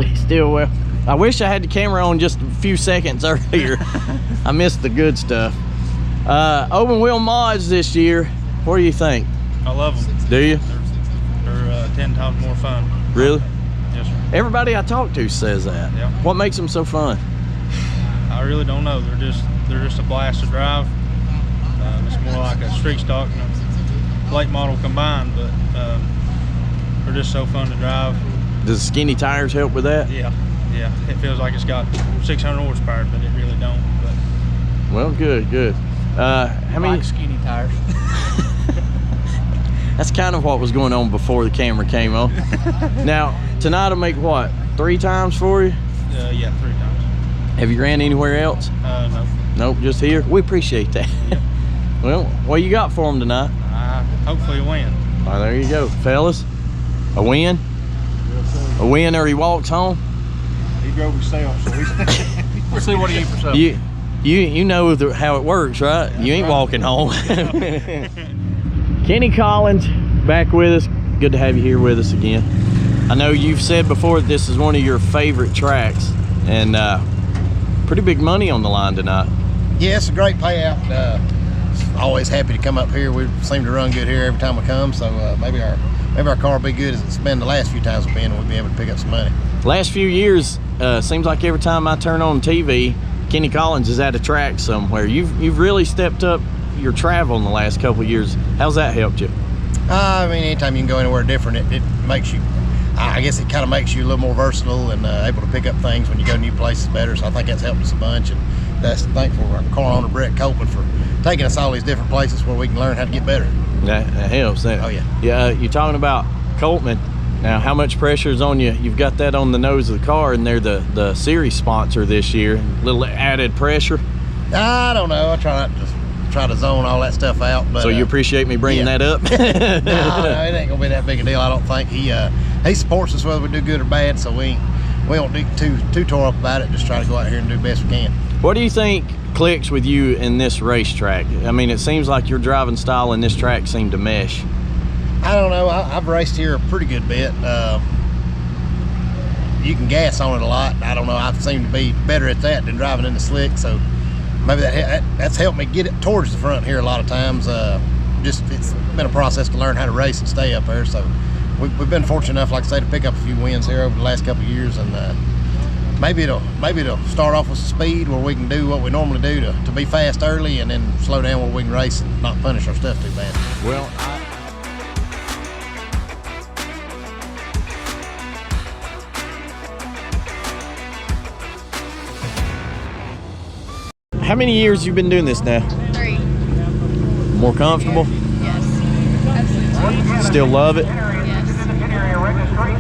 All is still well. I wish I had the camera on just a few seconds earlier. I missed the good stuff. Open wheel mods this year. What do you think? I love them. Do you? They're 10 times more fun. Really? Yes, sir. Everybody I talk to says that. Yeah. What makes them so fun? I really don't know. They're just a blast to drive. It's more like a street stock and a late model combined, but they're just so fun to drive. Does skinny tires help with that? Yeah. It feels like it's got 600 horsepower, but it really don't. But well, good. How many? like skinny tires. That's kind of what was going on before the camera came on. Now, tonight will make what, 3 times for you? Yeah, 3 times. Have you ran anywhere else? No. Nope, just here. We appreciate that. Well, what you got for them tonight? Hopefully a win. Oh, there you go, fellas. A win? A win or he walks home? He drove himself, so we'll see what he eats for supper. You know how it works, right? That's you ain't right. walking home. Kenny Collins back with us. Good to have you here with us again. I know you've said before that this is one of your favorite tracks, and pretty big money on the line tonight. Yeah, it's a great payout. Always happy to come up here. We seem to run good here every time we come, so maybe our car will be good as it's been the last few times we've been, and we'll be able to pick up some money. Last few years, seems like every time I turn on TV, Kenny Collins is at a track somewhere. You've really stepped up your travel in the last couple of years. How's that helped you? I mean, anytime you can go anywhere different, it makes you, I guess it kind of makes you a little more versatile and able to pick up things when you go to new places better. So I think that's helped us a bunch, and that's thankful for our car owner Brett Copeland for taking us all these different places where we can learn how to get better. That helps. Oh yeah. Yeah, you're talking about Copeland. Now, how much pressure is on you? You've got that on the nose of the car, and they're the series sponsor this year. A little added pressure. I don't know. I try to zone all that stuff out. But, so you appreciate me bringing that up? No, it ain't gonna be that big a deal. I don't think. He supports us whether we do good or bad, so we don't do too tore up about it. Just try to go out here and do the best we can. What do you think clicks with you in this racetrack? I mean, it seems like your driving style in this track seem to mesh. I don't know. I've raced here a pretty good bit. You can gas on it a lot. I don't know. I seem to be better at that than driving in the slick. So maybe that's helped me get it towards the front here a lot of times. Just it's been a process to learn how to race and stay up there. So we've been fortunate enough, like I say, to pick up a few wins here over the last couple of years, and maybe it'll start off with some speed where we can do what we normally do to be fast early, and then slow down where we can race and not punish our stuff too bad. Well, how many years you been doing this now? 3. More comfortable? Yes. Absolutely. Still love it? Yes.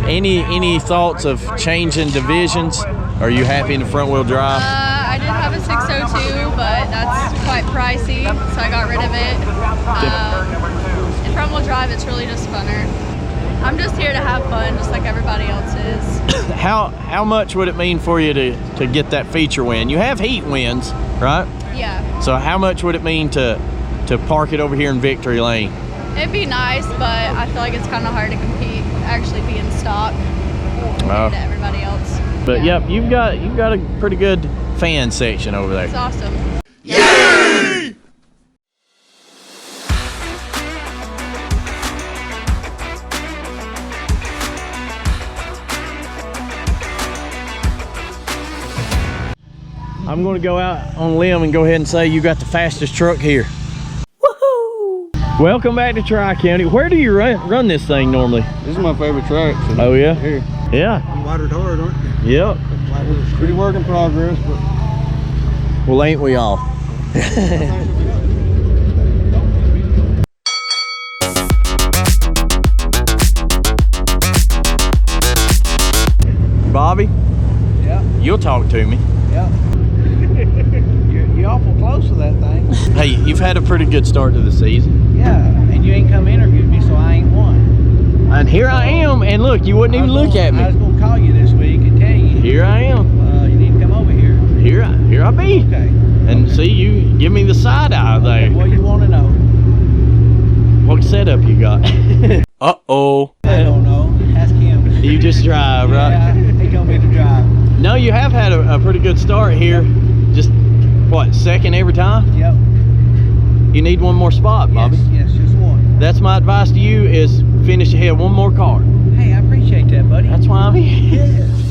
Any thoughts of changing divisions? Are you happy in the front wheel drive? I did have a 602, but that's quite pricey, so I got rid of it. In front wheel drive, it's really just funner. I'm just here to have fun, just like everybody else is. How much would it mean for you to get that feature win? You have heat wins, right? Yeah. So how much would it mean to park it over here in Victory Lane? It'd be nice, but I feel like it's kind of hard to compete, actually be in stock compared to everybody else. But yeah. yep, you've got a pretty good fan section over there. It's awesome. Yay! I'm going to go out on a limb and go ahead and say you got the fastest truck here. Woohoo! Welcome back to Tri-County. Where do you run this thing normally? This is my favorite track. So Oh yeah? Here. Yeah. You watered hard, aren't you? Yep. Pretty work in progress, but Well, ain't we all? Bobby? Yeah. You'll talk to me. Yeah. You're awful close to that thing. Hey, you've had a pretty good start to the season. Yeah, and you ain't come interviewed me, so I ain't won. And here I am, and look, you wouldn't even look at I was me. gonna call you this week and tell you. Here I am. You need to come over here. Here I be. Okay. And see, you give me the side eye there. What you want to know? What setup you got? Uh-oh. I don't know. Ask him. You just drive, right? Yeah, he told me to drive. No, you have had a pretty good start here. Just, what, second every time? Yep. You need one more spot, Bobby. Yes, just one. That's my advice to you is finish ahead one more car. Hey, I appreciate that, buddy. That's why I'm here. Yes.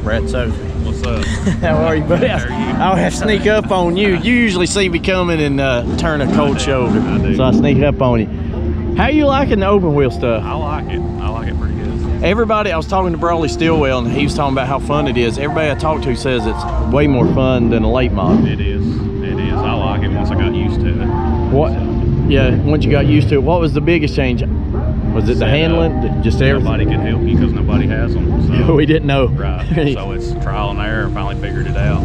Bratstown. What's up? How are you, buddy? How are you? I'll have to sneak up on you. You usually see me coming and turn a cold shoulder. I do. So I sneak up on you. How you liking the open wheel stuff? I like it. I like it pretty good. Everybody, I was talking to Brawley Stillwell and he was talking about how fun it is. Everybody I talk to says it's way more fun than a late model. It is. It is. I like it once I got used to it. What? Yeah, once you got used to it, what was the biggest change? Was it the handling? Just everything? Nobody can help you because nobody has them. So. We didn't know. Right. So it's trial and error and finally figured it out.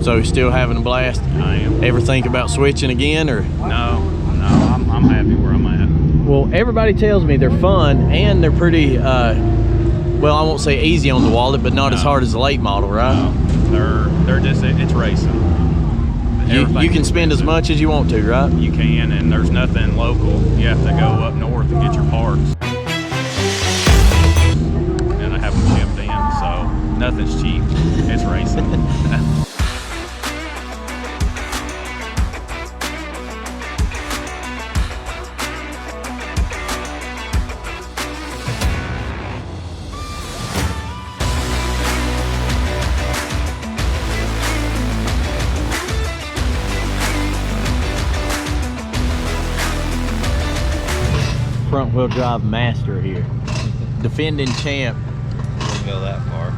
So still having a blast? I am. Ever think about switching again or? No, I'm happy where I'm at. Well, everybody tells me they're fun and they're pretty, well, I won't say easy on the wallet, but not as hard as the late model, right? No, they're just, it's racing. You can spend as much as you want to, right? You can, and there's nothing local. You have to go up north and get your parts. And I have them shipped in, so nothing's cheap. It's racing. Front wheel drive master here. Defending champ. Wouldn't go that far.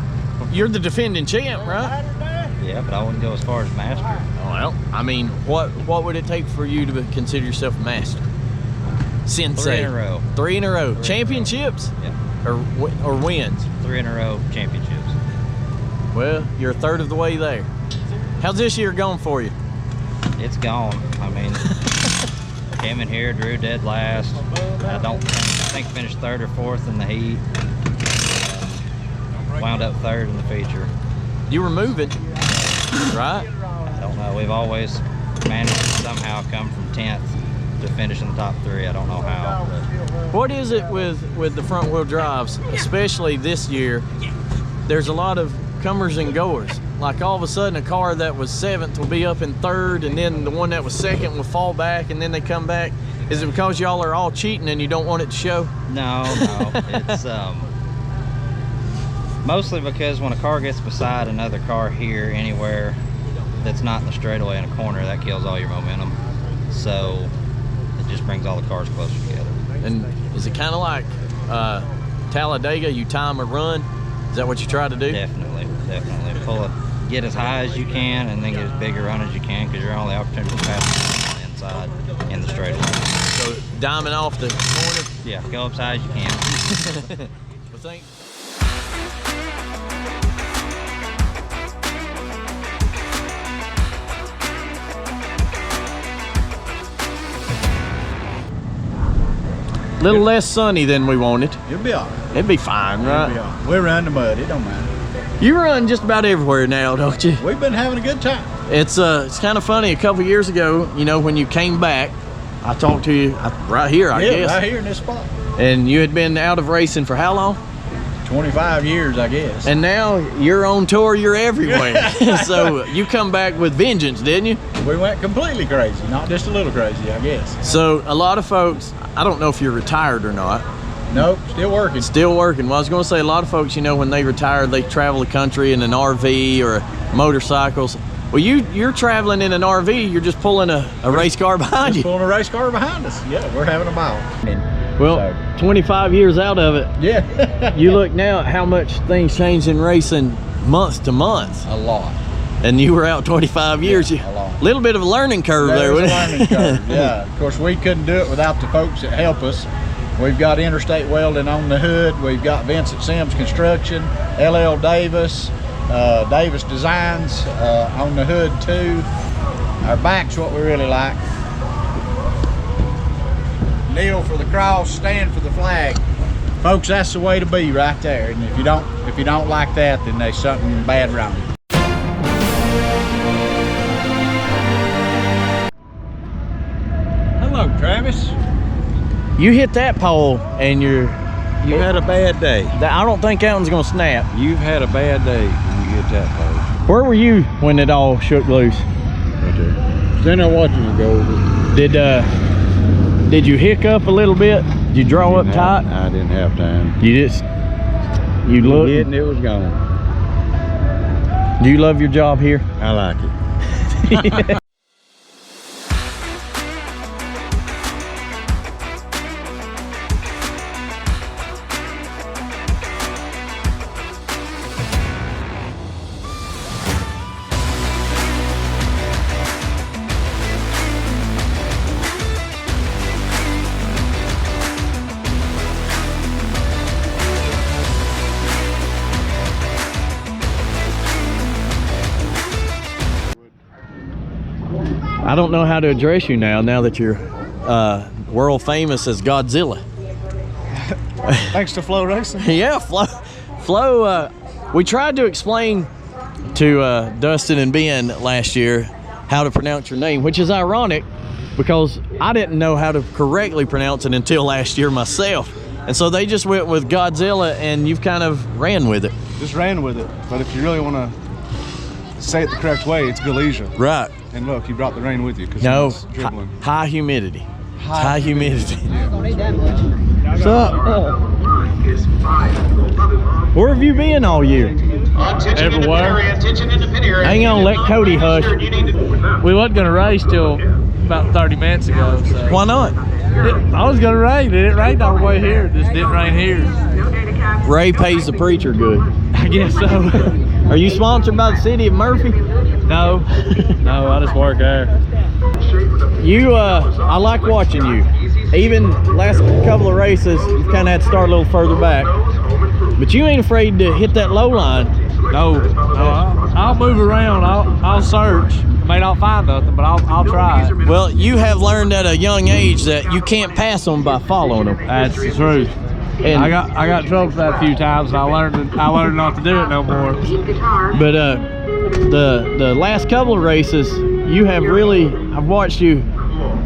You're the defending champ, right? Yeah, but I wouldn't go as far as master. Well, I mean, what would it take for you to consider yourself a master? Sensei. 3 in a row. 3 in a row. 3 in a row. Championships? Yeah. Or wins? 3 in a row championships. Well, you're a third of the way there. How's this year going for you? It's gone. I mean, came in here, drew dead last. I think finished 3rd or 4th in the heat. Wound up 3rd in the feature. You were moving, right? I don't know. We've always managed to somehow come from 10th to finish in the top 3. I don't know how. But What is it with the front wheel drives, especially this year? There's a lot of comers and goers. Like all of a sudden a car that was 7th will be up in 3rd, and then the one that was 2nd will fall back, and then they come back. Is it because y'all are all cheating and you don't want it to show? no. It's mostly because when a car gets beside another car here anywhere that's not in the straightaway in a corner, that kills all your momentum. So it just brings all the cars closer together. And is it kind of like Talladega, you time a run? Is that what you try to do? Definitely. Get as high as you can and then get as big a run as you can, because your only opportunity to pass on the inside in the straightaway. So diming off the corner? Yeah, go up as high as you can. Well, thanks. Little less sunny than we wanted. You'll be all right. It'd be fine, right? You'll be all right. We're around the mud. It don't matter. You run just about everywhere now, don't you? We've been having a good time. It's kind of funny. A couple years ago, you know, when you came back, I talked to you right here, I guess. Right here in this spot. And you had been out of racing for how long? 25 years, I guess. And now you're on tour, you're everywhere. So you come back with vengeance, didn't you? We went completely crazy, not just a little crazy, I guess. So a lot of folks, I don't know if you're retired or not. Nope, still working. Still working. Well, I was going to say a lot of folks, you know, when they retire, they travel the country in an RV or motorcycles. Well, you're traveling in an RV. You're just pulling a race car behind you. Pulling a race car behind us. Yeah, we're having a ball. Well, 25 years out of it. Yeah. You look now at how much things change in racing month to month. A lot. And you were out 25 years. Yeah, a lot. Little bit of a learning curve there. There's a wasn't learning it? curve, yeah. Of course, we couldn't do it without the folks that help us. We've got Interstate Welding on the hood. We've got Vincent Sims Construction, LL Davis, Davis Designs on the hood too. Our back's what we really like. Kneel for the cross, stand for the flag. Folks, that's the way to be right there. And if you don't like that, then there's something bad wrong. Hello, Travis. You hit that pole and You had a bad day. I don't think that one's gonna snap. You've had a bad day when you hit that pole. Where were you when it all shook loose? Right there. Then I watching you go over. Did you hiccup a little bit? Did you draw up tight? I didn't have time. You looked? Hit and it was gone. Do you love your job here? I like it. I don't know how to address you now that you're world famous as Godzilla. Thanks to Flow Racing. Yeah, Flo, we tried to explain to Dustin and Ben last year how to pronounce your name, which is ironic because I didn't know how to correctly pronounce it until last year myself. And so they just went with Godzilla and you've kind of ran with it. Just ran with it. But if you really want to say it the correct way, it's Galesia. Right. And look, you brought the rain with you because No, it's dribbling. high humidity. High humidity. What's up? Where have you been all year? Everywhere. Hang on, let Cody hush. We wasn't gonna race till about 30 minutes ago. So. Why not? I was gonna rain. It didn't rain all the way here. It just didn't rain here. Ray pays the preacher good. I guess so. Are you sponsored by the city of Murphy? No, no, I just work there. You, I like watching you. Even last couple of races, you kind of had to start a little further back. But you ain't afraid to hit that low line. No, I'll move around. I'll search. May not find nothing, but I'll try it. Well, you have learned at a young age that you can't pass them by following them. That's the truth. And I got in trouble for that a few times. And I learned not to do it no more. But the last couple of races, you have really, I've watched you,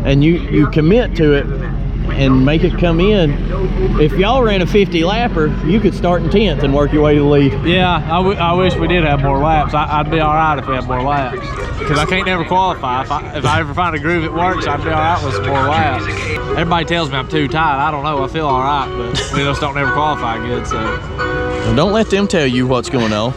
and you commit to it and make it come in. If y'all ran a 50 lapper, you could start in 10th and work your way to the lead. Yeah, I wish we did have more laps. I'd be all right if we had more laps. Because I can't never qualify. If I ever find a groove that works, I'd be all right with some more laps. Everybody tells me I'm too tight. I don't know. I feel all right, but we just don't ever qualify good. So Don't let them tell you what's going on.